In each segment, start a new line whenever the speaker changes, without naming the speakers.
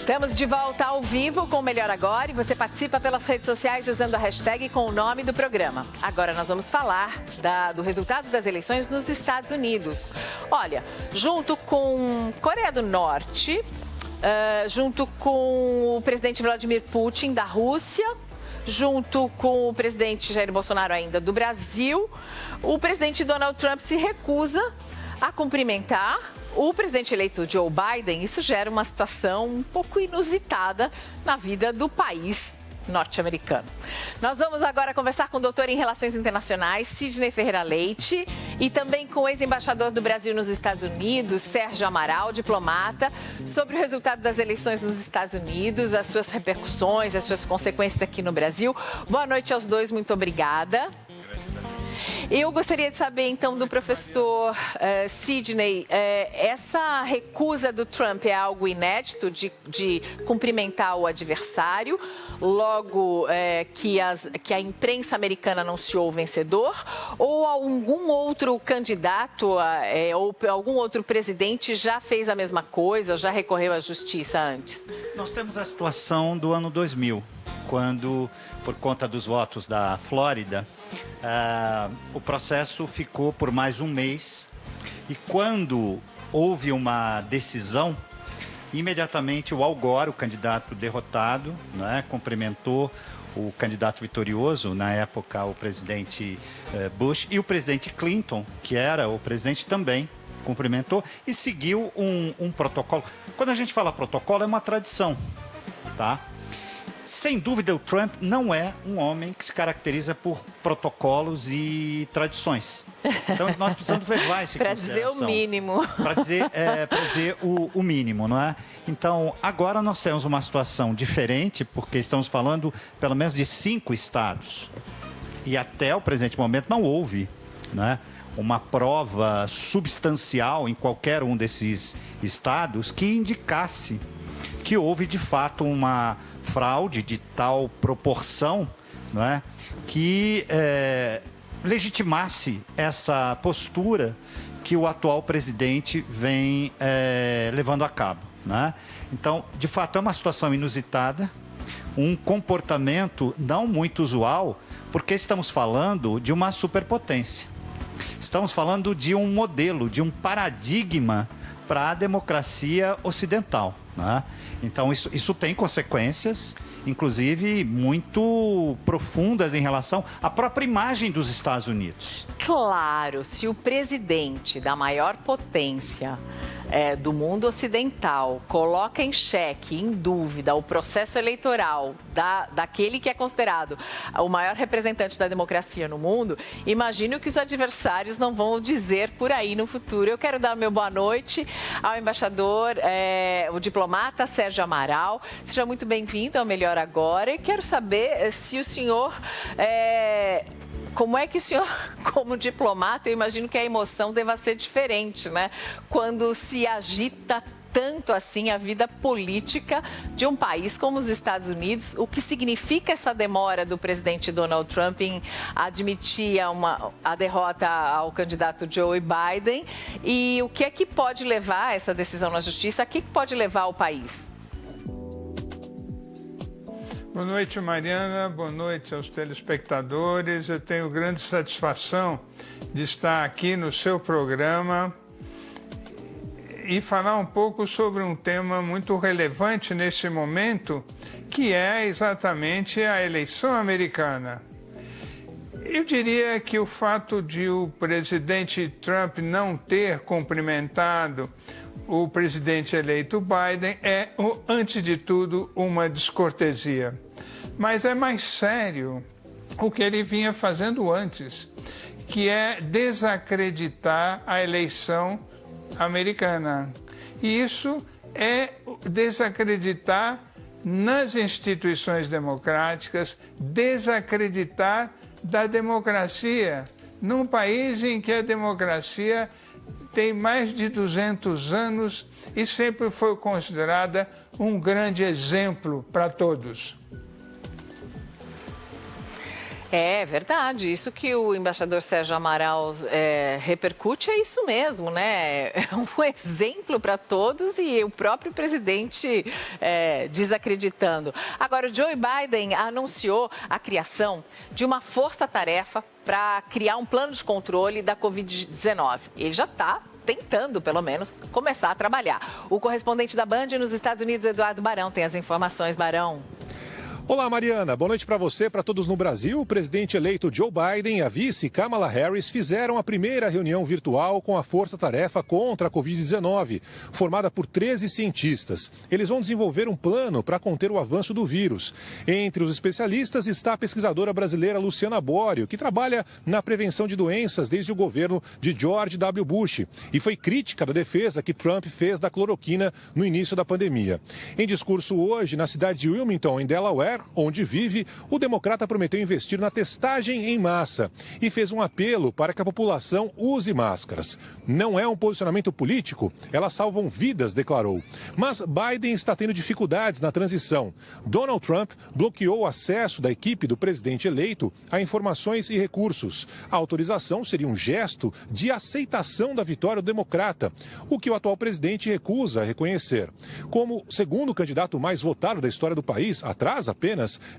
Estamos de volta ao vivo com o Melhor Agora e você participa pelas redes sociais usando a hashtag com o nome do programa. Agora nós vamos falar do resultado das eleições nos Estados Unidos. Olha, junto com Coreia do Norte, junto com o presidente Vladimir Putin da Rússia, junto com o presidente Jair Bolsonaro ainda do Brasil, o presidente Donald Trump se recusa a cumprimentar o presidente eleito Joe Biden. Isso gera uma situação um pouco inusitada na vida do país norte-americano. Nós vamos agora conversar com o doutor em Relações Internacionais, Sidney Ferreira Leite, e também com o ex-embaixador do Brasil nos Estados Unidos, Sérgio Amaral, diplomata, sobre o resultado das eleições nos Estados Unidos, as suas repercussões, as suas consequências aqui no Brasil. Boa noite aos dois, muito obrigada. Eu gostaria de saber, então, do professor Sidney, essa recusa do Trump é algo inédito de cumprimentar o adversário, logo que a imprensa americana anunciou o vencedor, ou algum outro candidato ou algum outro presidente já fez a mesma coisa, ou já recorreu à justiça antes?
Nós temos a situação do ano 2000, quando, por conta dos votos da Flórida, o processo ficou por mais um mês e quando houve uma decisão, imediatamente o Al Gore, o candidato derrotado, né, cumprimentou o candidato vitorioso, na época o presidente Bush, e o presidente Clinton, que era o presidente também, cumprimentou e seguiu um protocolo. Quando a gente fala protocolo, é uma tradição, tá? Sem dúvida, o Trump não é um homem que se caracteriza por protocolos e tradições. Então, nós precisamos levar isso em
Para
consideração.
dizer o mínimo.
Para dizer o mínimo, não é? Então, agora nós temos uma situação diferente, porque estamos falando pelo menos de 5 estados. E até o presente momento não houve, né, uma prova substancial em qualquer um desses estados que indicasse que houve, de fato, uma fraude de tal proporção, não é, que legitimasse essa postura que o atual presidente vem levando a cabo, né? Então, de fato, é uma situação inusitada, um comportamento não muito usual, porque estamos falando de uma superpotência. Estamos falando de um modelo, de um paradigma para a democracia ocidental, né? Então, isso tem consequências, inclusive, muito profundas em relação à própria imagem dos Estados Unidos.
Claro, se o presidente da maior potência do mundo ocidental coloca em xeque, em dúvida, o processo eleitoral daquele que é considerado o maior representante da democracia no mundo, imagino que os adversários não vão dizer por aí no futuro. Eu quero dar meu boa noite ao embaixador, o diplomata Sérgio Amaral. Seja muito bem-vindo ao Melhor Agora e quero saber se o senhor... Como é que o senhor, como diplomata, eu imagino que a emoção deva ser diferente, né? Quando se agita tanto assim a vida política de um país como os Estados Unidos, o que significa essa demora do presidente Donald Trump em admitir a derrota ao candidato Joe Biden e o que é que pode levar essa decisão na justiça, o que pode levar o país?
Boa noite, Mariana. Boa noite aos telespectadores. Eu tenho grande satisfação de estar aqui no seu programa e falar um pouco sobre um tema muito relevante nesse momento, que é exatamente a eleição americana. Eu diria que o fato de o presidente Trump não ter cumprimentado o presidente eleito Biden é, antes de tudo, uma descortesia. Mas é mais sério o que ele vinha fazendo antes, que é desacreditar a eleição americana. E isso é desacreditar nas instituições democráticas, desacreditar da democracia, num país em que a democracia tem mais de 200 anos e sempre foi considerada um grande exemplo para todos.
É verdade, isso que o embaixador Sérgio Amaral repercute é isso mesmo, né? É um exemplo para todos e o próprio presidente desacreditando. Agora, o Joe Biden anunciou a criação de uma força-tarefa para criar um plano de controle da Covid-19. Ele já está tentando, pelo menos, começar a trabalhar. O correspondente da Band nos Estados Unidos, Eduardo Barão, tem as informações. Barão.
Olá, Mariana. Boa noite para você, para todos no Brasil. O presidente eleito Joe Biden e a vice Kamala Harris fizeram a primeira reunião virtual com a Força-Tarefa contra a Covid-19, formada por 13 cientistas. Eles vão desenvolver um plano para conter o avanço do vírus. Entre os especialistas está a pesquisadora brasileira Luciana Borio, que trabalha na prevenção de doenças desde o governo de George W. Bush e foi crítica da defesa que Trump fez da cloroquina no início da pandemia. Em discurso hoje, na cidade de Wilmington, em Delaware, onde vive, o democrata prometeu investir na testagem em massa e fez um apelo para que a população use máscaras. Não é um posicionamento político, elas salvam vidas, declarou. Mas Biden está tendo dificuldades na transição. Donald Trump bloqueou o acesso da equipe do presidente eleito a informações e recursos. A autorização seria um gesto de aceitação da vitória do democrata, o que o atual presidente recusa a reconhecer. Como segundo candidato mais votado da história do país, atrás apenas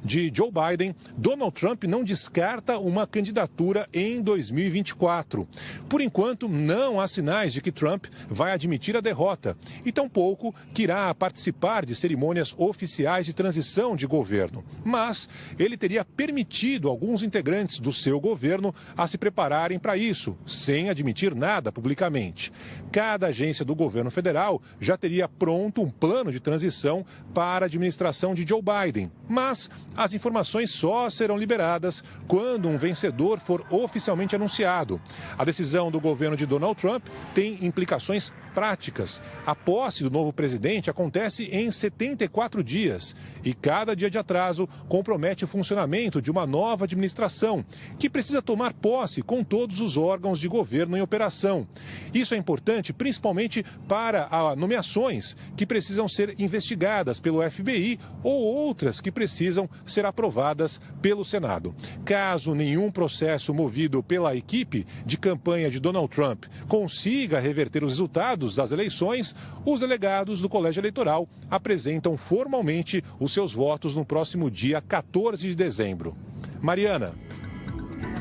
de Joe Biden, Donald Trump não descarta uma candidatura em 2024. Por enquanto, não há sinais de que Trump vai admitir a derrota e tampouco que irá participar de cerimônias oficiais de transição de governo. Mas ele teria permitido alguns integrantes do seu governo a se prepararem para isso, sem admitir nada publicamente. Cada agência do governo federal já teria pronto um plano de transição para a administração de Joe Biden. Mas as informações só serão liberadas quando um vencedor for oficialmente anunciado. A decisão do governo de Donald Trump tem implicações práticas. A posse do novo presidente acontece em 74 dias e cada dia de atraso compromete o funcionamento de uma nova administração, que precisa tomar posse com todos os órgãos de governo em operação. Isso é importante principalmente para nomeações que precisam ser investigadas pelo FBI ou outras que precisam ser aprovadas pelo Senado. Caso nenhum processo movido pela equipe de campanha de Donald Trump consiga reverter os resultados das eleições, os delegados do Colégio Eleitoral apresentam formalmente os seus votos no próximo dia 14 de dezembro. Mariana.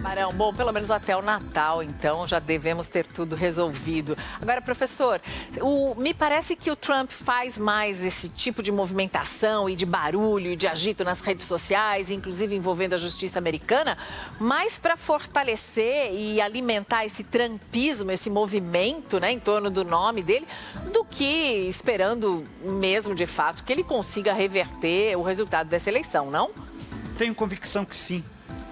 Barão, bom, pelo menos até o Natal, então, já devemos ter tudo resolvido. Agora, professor, me parece que o Trump faz mais esse tipo de movimentação e de barulho e de agito nas redes sociais, inclusive envolvendo a justiça americana, mais para fortalecer e alimentar esse trumpismo, esse movimento, né, em torno do nome dele, do que esperando mesmo, de fato, que ele consiga reverter o resultado dessa eleição, não?
Tenho convicção que sim.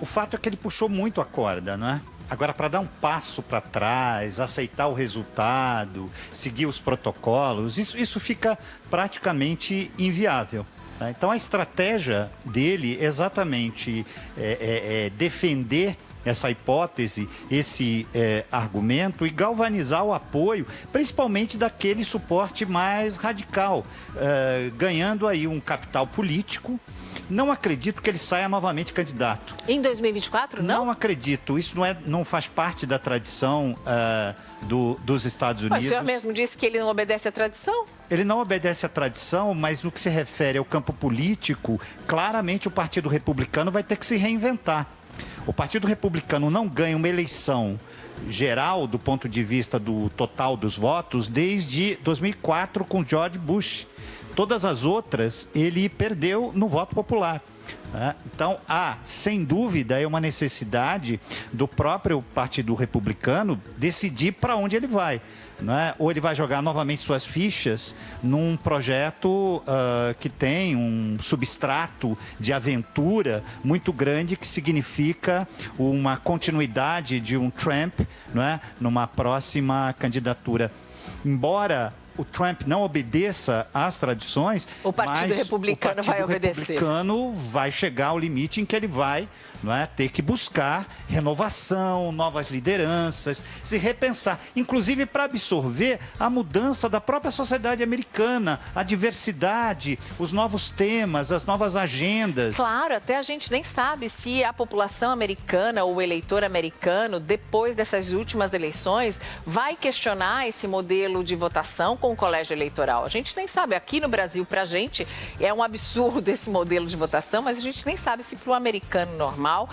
O fato é que ele puxou muito a corda, não é? Agora, para dar um passo para trás, aceitar o resultado, seguir os protocolos, isso fica praticamente inviável. Tá? Então, a estratégia dele é exatamente defender essa hipótese, esse argumento e galvanizar o apoio, principalmente daquele suporte mais radical, ganhando aí um capital político. Não acredito que ele saia novamente candidato.
Em 2024, não?
Não acredito. Isso não faz parte da tradição dos Estados Unidos.
Mas o senhor mesmo disse que ele não obedece à tradição?
Ele não obedece à tradição, mas no que se refere ao campo político, claramente o Partido Republicano vai ter que se reinventar. O Partido Republicano não ganha uma eleição geral do ponto de vista do total dos votos desde 2004 com George Bush. Todas as outras ele perdeu no voto popular. Então, sem dúvida, é uma necessidade do próprio Partido Republicano decidir para onde ele vai. Né? Ou ele vai jogar novamente suas fichas num projeto que tem um substrato de aventura muito grande, que significa uma continuidade de um Trump, né? Numa próxima candidatura. Embora o Trump não obedeça às tradições,
o Partido Republicano vai obedecer.
O Partido Republicano vai chegar ao limite em que ele vai, não é, ter que buscar renovação, novas lideranças, se repensar, inclusive para absorver a mudança da própria sociedade americana, a diversidade, os novos temas, as novas agendas.
Claro, até a gente nem sabe se a população americana ou o eleitor americano, depois dessas últimas eleições, vai questionar esse modelo de votação com o colégio eleitoral. A gente nem sabe. Aqui no Brasil, para a gente, é um absurdo esse modelo de votação, mas a gente nem sabe se para o americano normal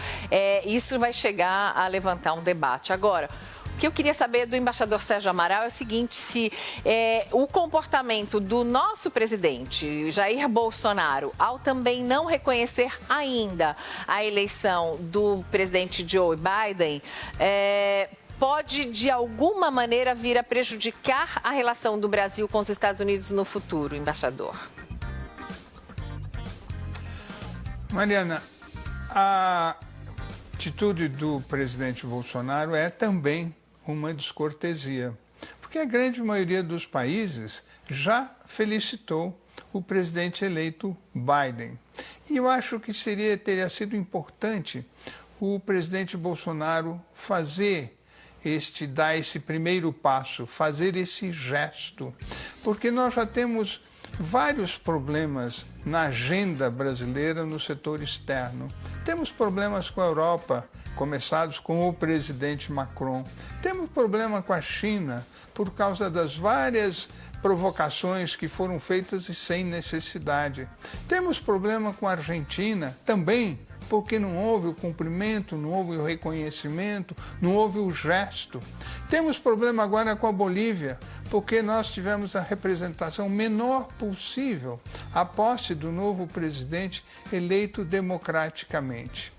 isso vai chegar a levantar um debate. Agora, o que eu queria saber do embaixador Sérgio Amaral é o seguinte, se o comportamento do nosso presidente, Jair Bolsonaro, ao também não reconhecer ainda a eleição do presidente Joe Biden, pode, de alguma maneira, vir a prejudicar a relação do Brasil com os Estados Unidos no futuro, embaixador?
Mariana, a atitude do presidente Bolsonaro é também uma descortesia, porque a grande maioria dos países já felicitou o presidente eleito Biden. E eu acho que teria sido importante o presidente Bolsonaro dar esse primeiro passo, fazer esse gesto, porque nós já temos vários problemas na agenda brasileira no setor externo. Temos problemas com a Europa, começados com o presidente Macron. Temos problema com a China, por causa das várias provocações que foram feitas e sem necessidade. Temos problema com a Argentina também, porque não houve o cumprimento, não houve o reconhecimento, não houve o gesto. Temos problema agora com a Bolívia, porque nós tivemos a representação menor possível à posse do novo presidente eleito democraticamente.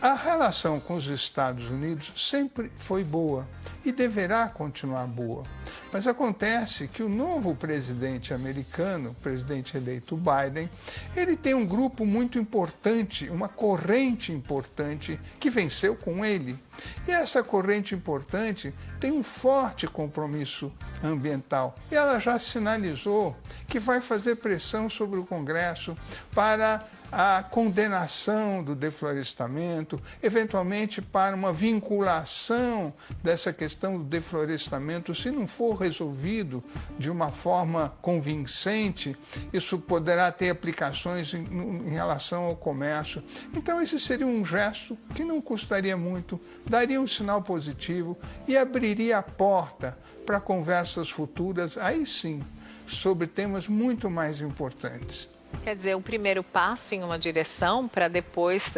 A relação com os Estados Unidos sempre foi boa e deverá continuar boa. Mas acontece que o novo presidente americano, o presidente eleito Biden, ele tem um grupo muito importante, uma corrente importante que venceu com ele. E essa corrente importante tem um forte compromisso ambiental. E ela já sinalizou que vai fazer pressão sobre o Congresso para a condenação do deflorestamento, eventualmente para uma vinculação dessa questão do deflorestamento, se não for resolvido de uma forma convincente, isso poderá ter aplicações em relação ao comércio. Então esse seria um gesto que não custaria muito, daria um sinal positivo e abriria a porta para conversas futuras, aí sim, sobre temas muito mais importantes.
Quer dizer, o primeiro passo em uma direção para depois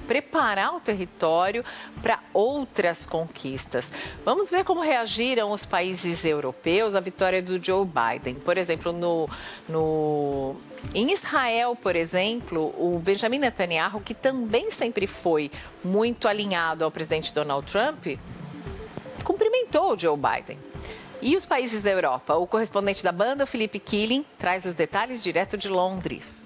preparar o território para outras conquistas. Vamos ver como reagiram os países europeus à vitória do Joe Biden. Por exemplo, em Israel, por exemplo, o Benjamin Netanyahu, que também sempre foi muito alinhado ao presidente Donald Trump, cumprimentou o Joe Biden. E os países da Europa? O correspondente da Banda, o Felipe Killing, traz os detalhes direto de Londres.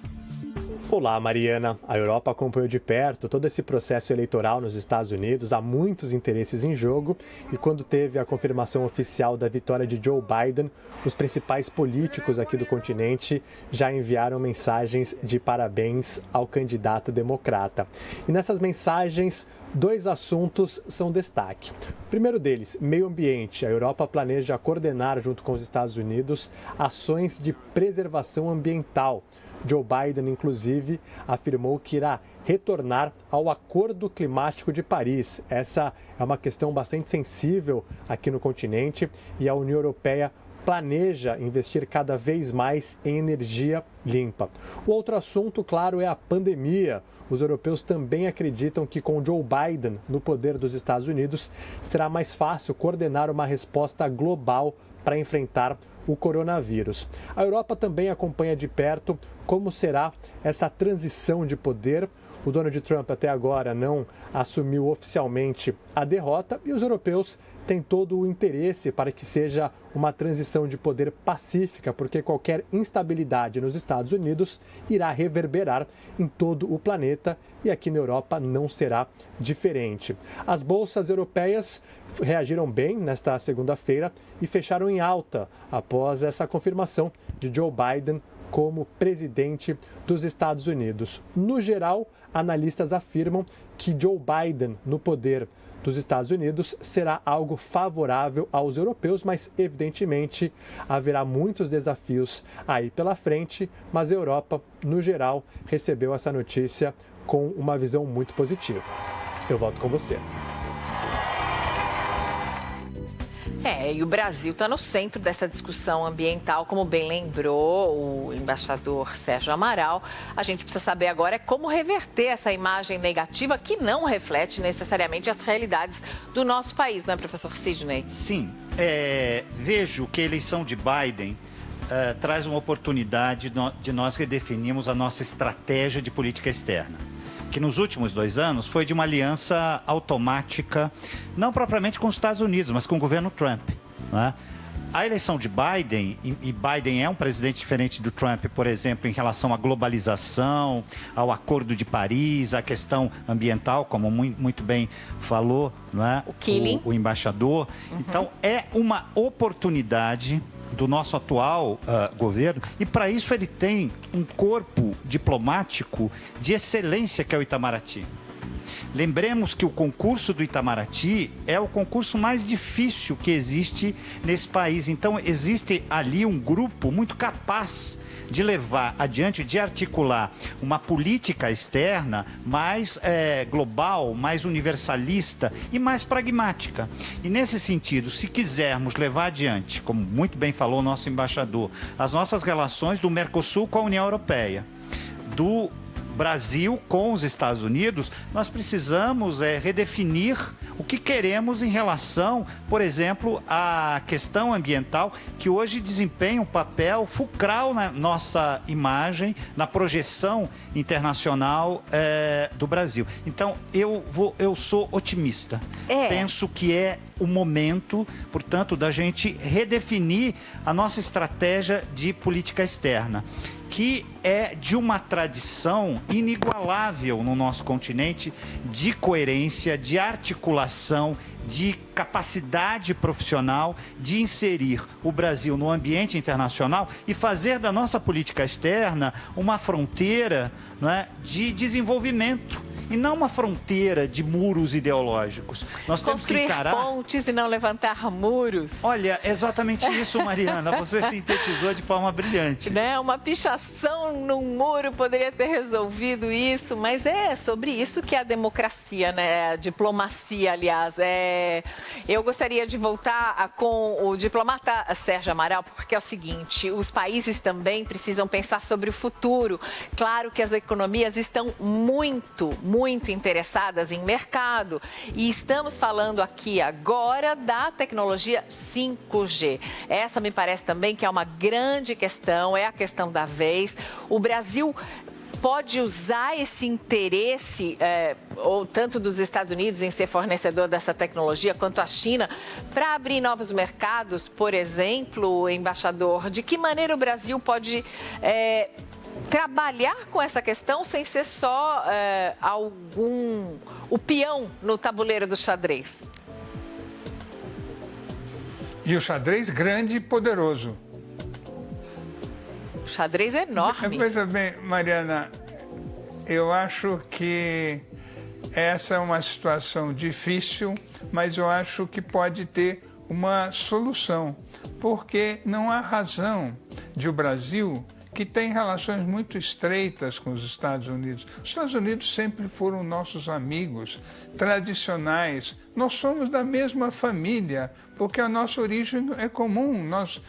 Olá, Mariana. A Europa acompanhou de perto todo esse processo eleitoral nos Estados Unidos. Há muitos interesses em jogo e quando teve a confirmação oficial da vitória de Joe Biden, os principais políticos aqui do continente já enviaram mensagens de parabéns ao candidato democrata. E nessas mensagens, 2 assuntos são destaque. O primeiro deles, meio ambiente. A Europa planeja coordenar, junto com os Estados Unidos, ações de preservação ambiental. Joe Biden, inclusive, afirmou que irá retornar ao Acordo Climático de Paris. Essa é uma questão bastante sensível aqui no continente e a União Europeia planeja investir cada vez mais em energia limpa. O outro assunto, claro, é a pandemia. Os europeus também acreditam que com Joe Biden no poder dos Estados Unidos será mais fácil coordenar uma resposta global para enfrentar o coronavírus. A Europa também acompanha de perto como será essa transição de poder. O Donald Trump até agora não assumiu oficialmente a derrota e os europeus tem todo o interesse para que seja uma transição de poder pacífica, porque qualquer instabilidade nos Estados Unidos irá reverberar em todo o planeta e aqui na Europa não será diferente. As bolsas europeias reagiram bem nesta segunda-feira e fecharam em alta após essa confirmação de Joe Biden como presidente dos Estados Unidos. No geral, analistas afirmam que Joe Biden no poder dos Estados Unidos será algo favorável aos europeus, mas evidentemente haverá muitos desafios aí pela frente, mas a Europa, no geral, recebeu essa notícia com uma visão muito positiva. Eu volto com você.
E o Brasil está no centro dessa discussão ambiental, como bem lembrou o embaixador Sérgio Amaral. A gente precisa saber agora como reverter essa imagem negativa que não reflete necessariamente as realidades do nosso país, não é, professor Sidney?
Sim, vejo que a eleição de Biden traz uma oportunidade de nós redefinirmos a nossa estratégia de política externa, que nos últimos 2 anos foi de uma aliança automática, não propriamente com os Estados Unidos, mas com o governo Trump. Não é? A eleição de Biden, e Biden é um presidente diferente do Trump, por exemplo, em relação à globalização, ao Acordo de Paris, à questão ambiental, como muito bem falou, não é? O embaixador. Então, é uma oportunidade do nosso atual governo, e para isso ele tem um corpo diplomático de excelência, que é o Itamaraty. Lembremos que o concurso do Itamaraty é o concurso mais difícil que existe nesse país. Então, existe ali um grupo muito capaz de levar adiante, de articular uma política externa mais global, mais universalista e mais pragmática. E nesse sentido, se quisermos levar adiante, como muito bem falou o nosso embaixador, as nossas relações do Mercosul com a União Europeia, do Brasil com os Estados Unidos, nós precisamos redefinir o que queremos em relação, por exemplo, à questão ambiental, que hoje desempenha um papel fulcral na nossa imagem, na projeção internacional do Brasil. Então, eu sou otimista. Penso que é o momento, portanto, da gente redefinir a nossa estratégia de política externa, que é de uma tradição inigualável no nosso continente, de coerência, de articulação, de capacidade profissional de inserir o Brasil no ambiente internacional e fazer da nossa política externa uma fronteira, não é, de desenvolvimento. E não uma fronteira de muros ideológicos. Nós temos que encarar...
Construir pontes e não levantar muros.
Olha, exatamente isso, Mariana. Você sintetizou de forma brilhante.
Né? Uma pichação num muro poderia ter resolvido isso, mas é sobre isso que é a democracia, né? A diplomacia, aliás. Eu gostaria de voltar com o diplomata Sérgio Amaral, porque é o seguinte, os países também precisam pensar sobre o futuro. Claro que as economias estão muito interessadas em mercado e estamos falando aqui agora da tecnologia 5G. Essa me parece também que é uma grande questão, é a questão da vez. O Brasil pode usar esse interesse, ou tanto dos Estados Unidos em ser fornecedor dessa tecnologia, quanto a China, para abrir novos mercados, por exemplo, embaixador, de que maneira o Brasil pode trabalhar com essa questão sem ser só o peão no tabuleiro do xadrez?
E o xadrez grande e poderoso.
O xadrez é enorme.
Veja bem, Mariana, eu acho que essa é uma situação difícil, mas eu acho que pode ter uma solução, porque não há razão de o Brasil, que tem relações muito estreitas com os Estados Unidos. Os Estados Unidos sempre foram nossos amigos tradicionais. Nós somos da mesma família, porque a nossa origem é comum. Nós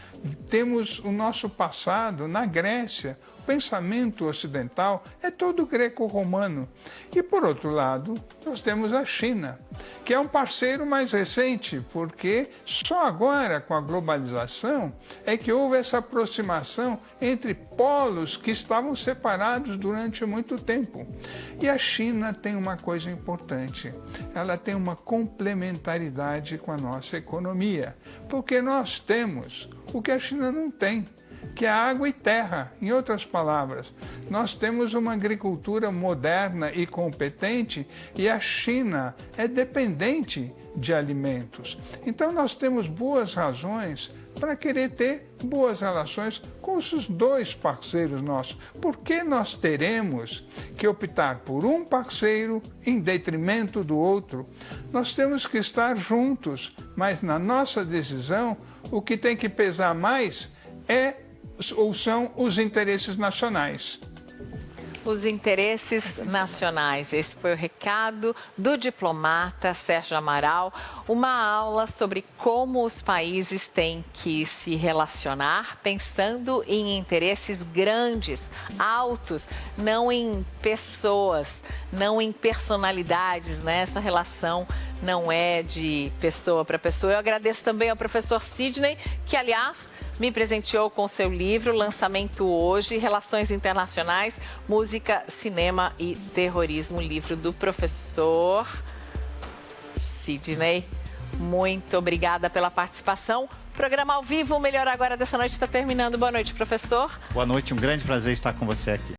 temos o nosso passado na Grécia. O pensamento ocidental é todo greco-romano. E, por outro lado, nós temos a China, que é um parceiro mais recente, porque só agora, com a globalização, é que houve essa aproximação entre polos que estavam separados durante muito tempo. E a China tem uma coisa importante, ela tem uma competência complementaridade com a nossa economia, porque nós temos o que a China não tem, que é água e terra. Em outras palavras, nós temos uma agricultura moderna e competente e a China é dependente de alimentos. Então nós temos boas razões para querer ter boas relações com os dois parceiros nossos. Por que nós teremos que optar por um parceiro em detrimento do outro? Nós temos que estar juntos, mas na nossa decisão o que tem que pesar mais são os interesses nacionais.
Os interesses nacionais. Esse foi o recado do diplomata Sérgio Amaral. Uma aula sobre como os países têm que se relacionar pensando em interesses grandes, altos, não em pessoas, não em personalidades, né? Essa relação não é de pessoa para pessoa. Eu agradeço também ao professor Sidney, que, aliás, me presenteou com seu livro, lançamento hoje, Relações Internacionais, Música, Cinema e Terrorismo, livro do professor Sidney. Muito obrigada pela participação. Programa ao vivo, o Melhor Agora dessa noite está terminando. Boa noite, professor.
Boa noite, um grande prazer estar com você aqui.